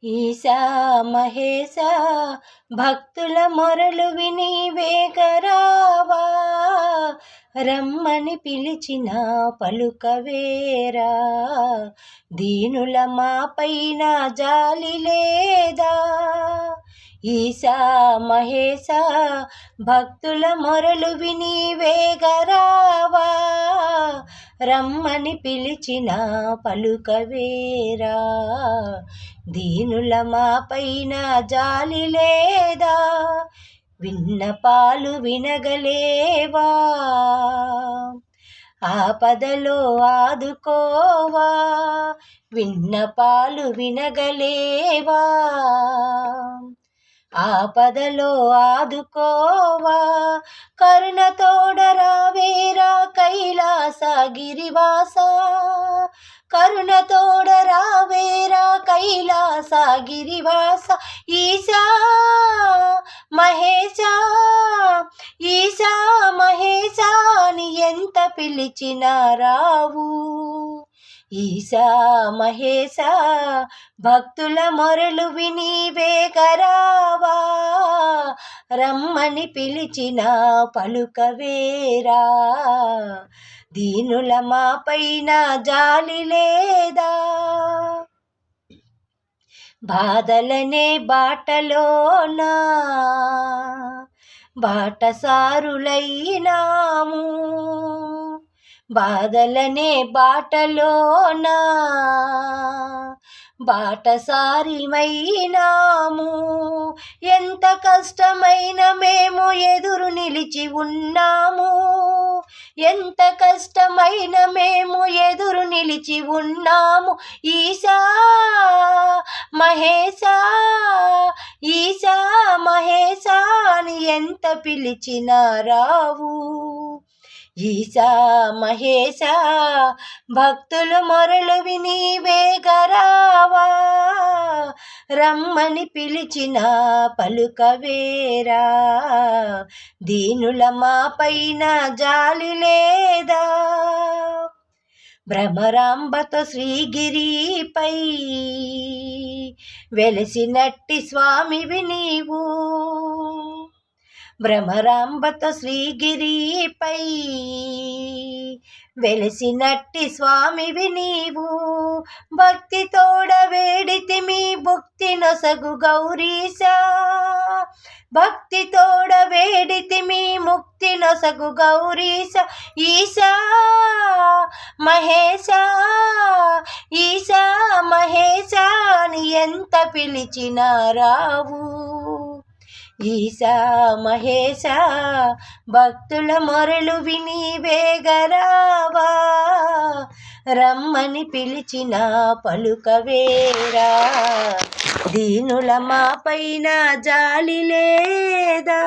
ఈశా మహేశ భక్తుల మొరలు విని వేగరావా, రమ్మని పిలిచిన పలుకవేరా, దీనుల మాపైన జాలి లేదా. ఈశా మహేశ భక్తుల మొరలు విని వేగరావా, రమ్మని పిలిచిన పలుకవేరా, దీనుల మాపైన జాలి లేదా. విన్నపాలు వినగలేవా, ఆపదలో ఆదుకోవా, విన్నపాలు వినగలేవా, ఆపదలో ఆదుకోవా, కరుణ తోడరావేరా కైలాసగిరివాస, కరుణ తోడరావేరా కైలాసగిరివాస. ఈశా మహేశ, ఈశా మహేశ అని ఎంత పిలిచినా రావు. ఈశా మహేశ భక్తుల మొరలు విని వేగరావా, రమ్మని పిలిచిన పలుకవేరా, దీనుల మాపైన జాలి లేదా. బాధలనే బాటలోనా బాటసారులైనాము, బాధలనే బాటలోనా బాటసారిమైనాము, ఎంత కష్టమైన మేము ఎదురు నిలిచి ఉన్నాము, ఎంత కష్టమైన మేము ఎదురు నిలిచి ఉన్నాము. ఈశా మహేశ, ఈశా మహేశ అని ఎంత పిలిచినా రావు. ఈశా మహేశ భక్తుల మొరలు విని వేగరావా, రమ్మని పిలిచిన పలుకవేరా, దీనుల మాపైన జాలి లేదా. భ్రమరాంబతో శ్రీగిరిపై వెలిసినట్టి స్వామివి నీవు, భ్రమరాంబతో శ్రీగిరిపై వెలిసినట్టి స్వామివి నీవు, భక్తి తోడ వేడితిమి భుక్తి నొసగు గౌరీశా, భక్తి తోడ వేడితిమి ముక్తి నొసగు గౌరీశ. ఈశా మహేశ, ఈశా మహేశ అని ఎంత పిలిచినా రావు. ఈశా మహేశ భక్తుల మొరలు విని వేగరావా, రమ్మని పిలిచిన పలుకవేరా, దీనుల మాపైన జాలి లేదా.